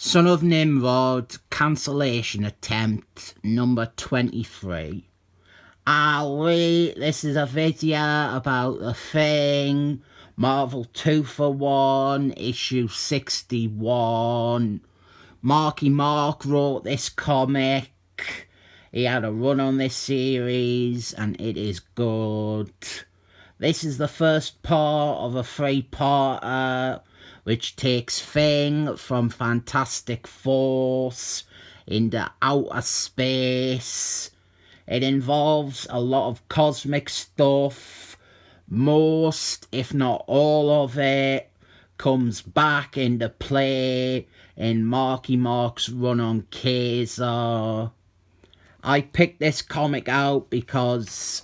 Son of Nimrod, cancellation attempt number 23. This is a video about The Thing, Marvel 2 for 1, issue 61. Marky Mark wrote this comic. He had a run on this series and it is good. This is the first part of a three-parter which takes Thing from Fantastic Force into outer space. It involves a lot of cosmic stuff. Most, if not all of it, comes back into play in Marky Mark's run on Kaiser. I picked this comic out because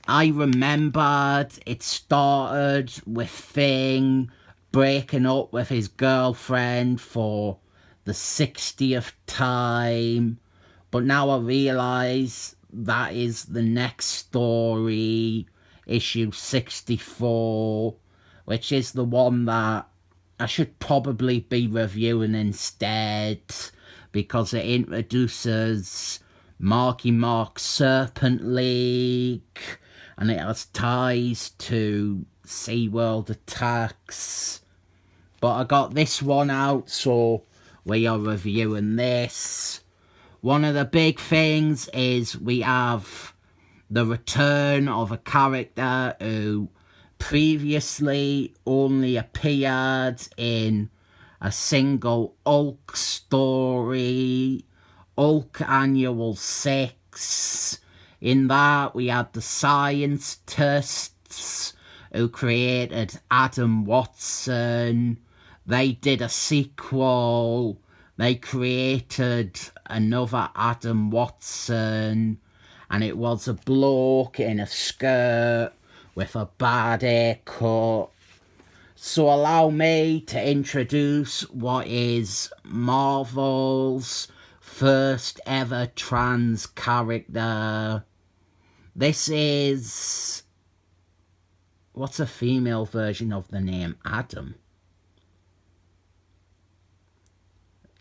I remembered it started with Thing breaking up with his girlfriend for the 60th time, but now I realise that is the next story, issue 64, which is the one that I should probably be reviewing instead, because it introduces Marky Mark's Serpent League, and it has ties to SeaWorld attacks. But I got this one out, so we are reviewing this. One of the big things is we have the return of a character who previously only appeared in a single Hulk story, Hulk Annual 6. In that, we had the scientists who created Adam Watson. They did a sequel. They created another Adam Watson, and it was a bloke in a skirt with a bad haircut. So allow me to introduce what is Marvel's first ever trans character. This is... what's a female version of the name Adam?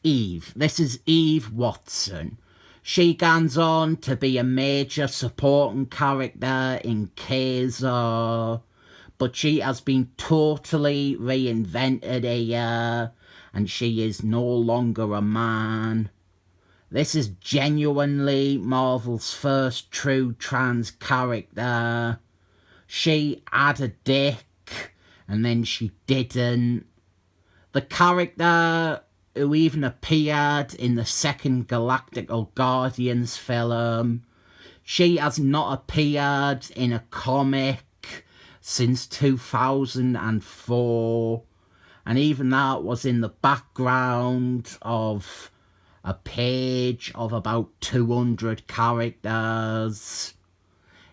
Eve. This is Eve Watson. She goes on to be a major supporting character in Kaiser, but she has been totally reinvented here, and she is no longer a man. This is genuinely Marvel's first true trans character. She had a dick, and then she didn't. The character who even appeared in the second Galactical Guardians film, she has not appeared in a comic since 2004, and even that was in the background of a page of about 200 characters.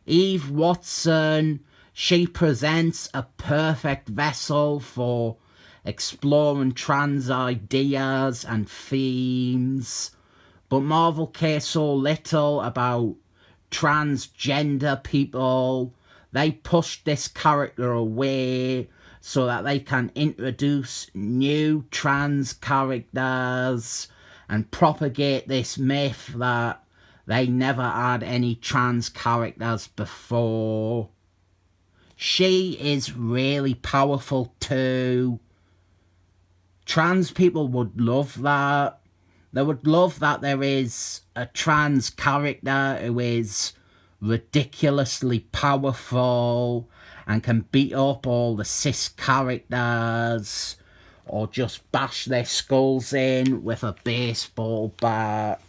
Eve Watson, she presents a perfect vessel for exploring trans ideas and themes, but Marvel cares so little about transgender people. They push this character away so that they can introduce new trans characters and propagate this myth that they never had any trans characters before. She is really powerful too. Trans people would love that. They would love that there is a trans character who is ridiculously powerful and can beat up all the cis characters or just bash their skulls in with a baseball bat.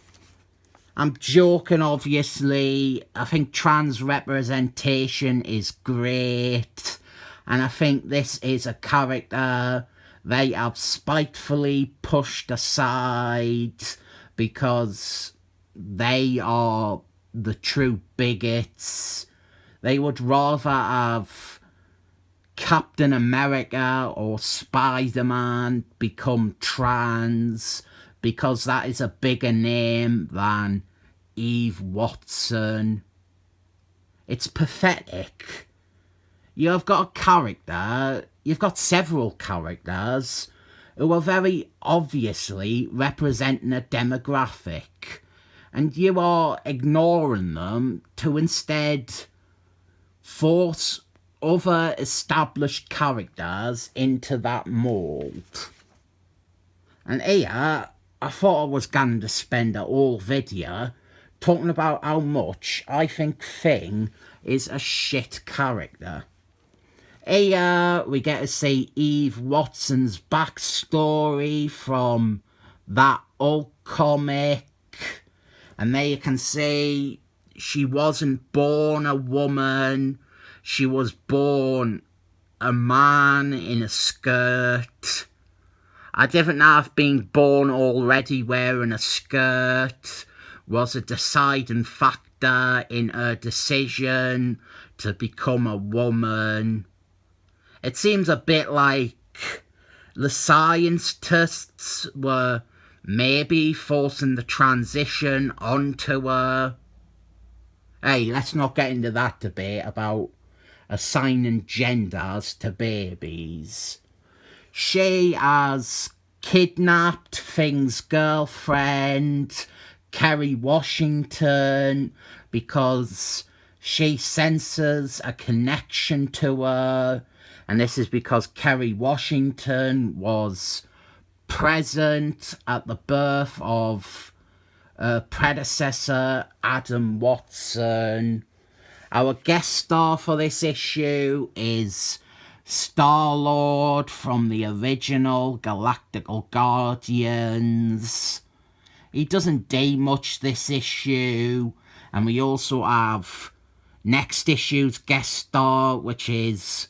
I'm joking, obviously. I think trans representation is great, and I think this is a character they have spitefully pushed aside because they are the true bigots. They would rather have Captain America or Spider-Man become trans because that is a bigger name than Eve Watson. It's pathetic. You've got a character, you've got several characters who are very obviously representing a demographic, and you are ignoring them to instead force other established characters into that mould. And here, I thought I was going to spend a whole video talking about how much I think Thing is a shit character. Here, we get to see Eve Watson's backstory from that old comic. And there you can see she wasn't born a woman. She was born a man in a skirt. I didn't know if being born already wearing a skirt was a deciding factor in her decision to become a woman. It seems a bit like the scientists were maybe forcing the transition onto her. Hey, let's not get into that debate about assigning genders to babies. She has kidnapped Thing's girlfriend, Kerry Washington, because she senses a connection to her. And this is because Kerry Washington was present at the birth of her predecessor, Adam Watson. Our guest star for this issue is Star-Lord from the original Galactical Guardians. He doesn't do much this issue. And we also have next issue's guest star, which is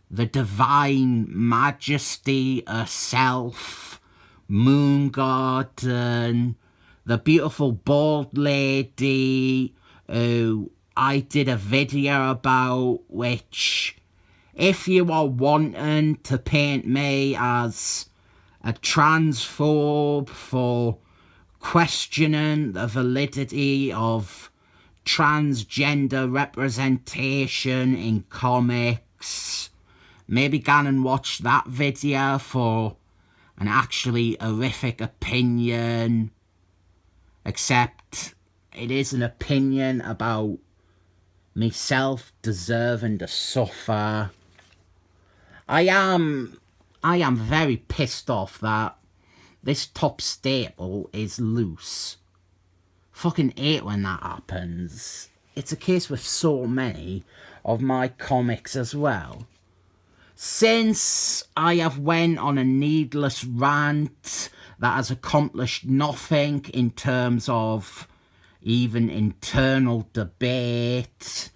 the Divine Majesty herself, Moongarden, the beautiful bald lady who I did a video about, which, if you are wanting to paint me as a transphobe for questioning the validity of transgender representation in comics, maybe go and watch that video for an actually horrific opinion. Except it is an opinion about myself deserving to suffer. I am very pissed off that this top staple is loose. Fucking hate when that happens. It's a case with so many of my comics as well. Since I have went on a needless rant that has accomplished nothing in terms of even internal debate,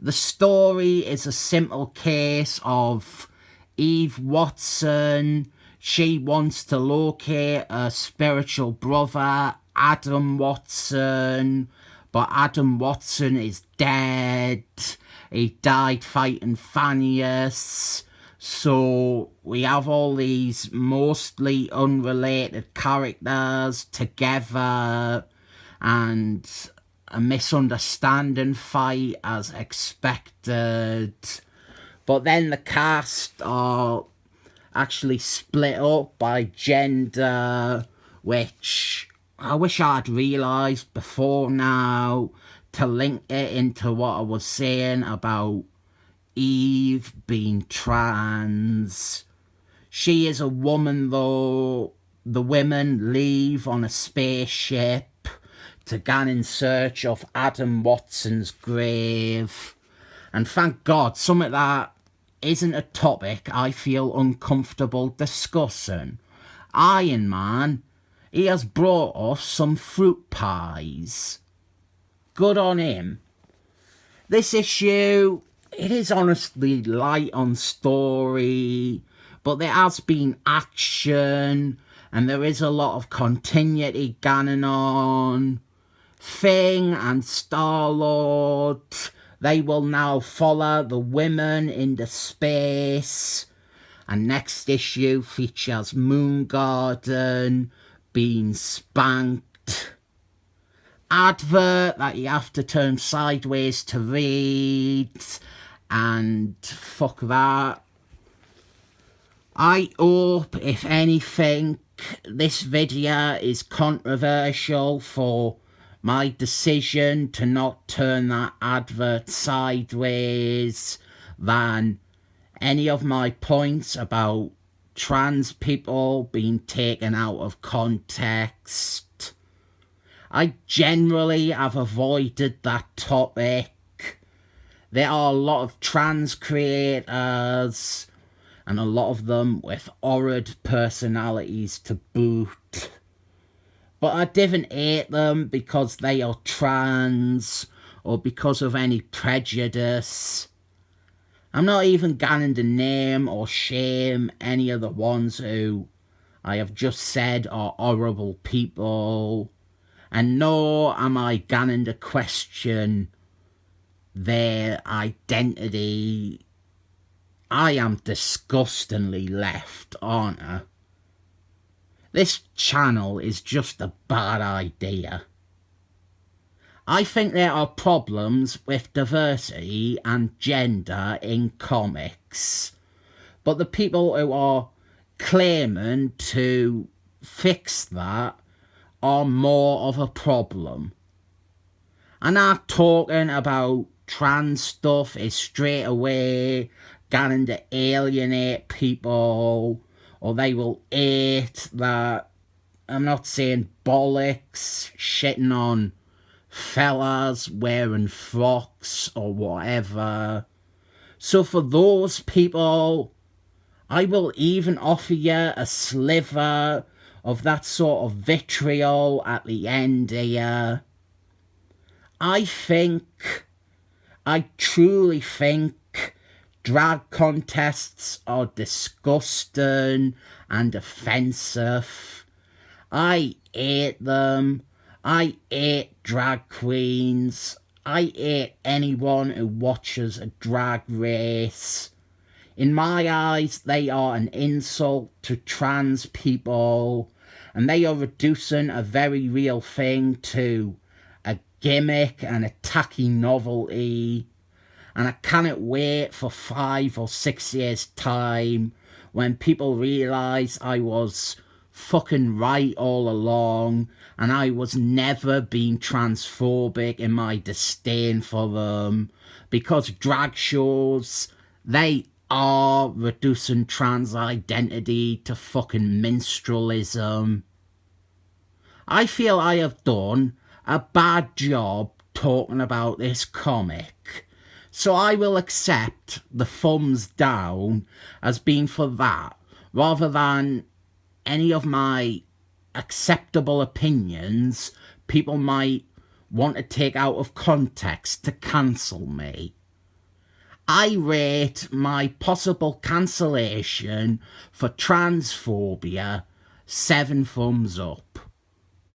the story is a simple case of Eve Watson. She wants to locate her spiritual brother, Adam Watson, but Adam Watson is dead. He died fighting Thanius. So we have all these mostly unrelated characters together and a misunderstanding fight as expected. But then the cast are actually split up by gender, which I wish I'd realised before now to link it into what I was saying about Eve being trans. She is a woman though. The women leave on a spaceship to go in search of Adam Watson's grave. And thank God some of that isn't a topic I feel uncomfortable discussing. Iron Man, he has brought us some fruit pies. Good on him. This issue, it is honestly light on story, but there has been action and there is a lot of continuity going on. Thing and Star-Lord, they will now follow the women into space. And next issue features Moongarden being spanked. Advert that you have to turn sideways to read, and fuck that. I hope, if anything, this video is controversial for my decision to not turn that advert sideways than any of my points about trans people being taken out of context. I generally have avoided that topic. There are a lot of trans creators, and a lot of them with horrid personalities to boot. But I didn't hate them because they are trans or because of any prejudice. I'm not even going to name or shame any of the ones who I have just said are horrible people, and nor am I going to question their identity. I am disgustingly left, aren't I? This channel is just a bad idea. I think there are problems with diversity and gender in comics, but the people who are claiming to fix that are more of a problem. And not talking about trans stuff is straight away going to alienate people, or they will hate that I'm not saying bollocks shitting on fellas wearing frocks or whatever. So for those people, I will even offer you a sliver of that sort of vitriol at the end here. I truly think drag contests are disgusting and offensive. I hate them. I hate drag queens. I hate anyone who watches a drag race. In my eyes, they are an insult to trans people, and they are reducing a very real thing to a gimmick and a tacky novelty. And I cannot wait for 5 or 6 years' time when people realise I was fucking right all along and I was never being transphobic in my disdain for them, because drag shows, they are reducing trans identity to fucking minstrelsism. I feel I have done a bad job talking about this comic, so I will accept the thumbs down as being for that, rather than any of my acceptable opinions people might want to take out of context to cancel me. I rate my possible cancellation for transphobia 7 thumbs up.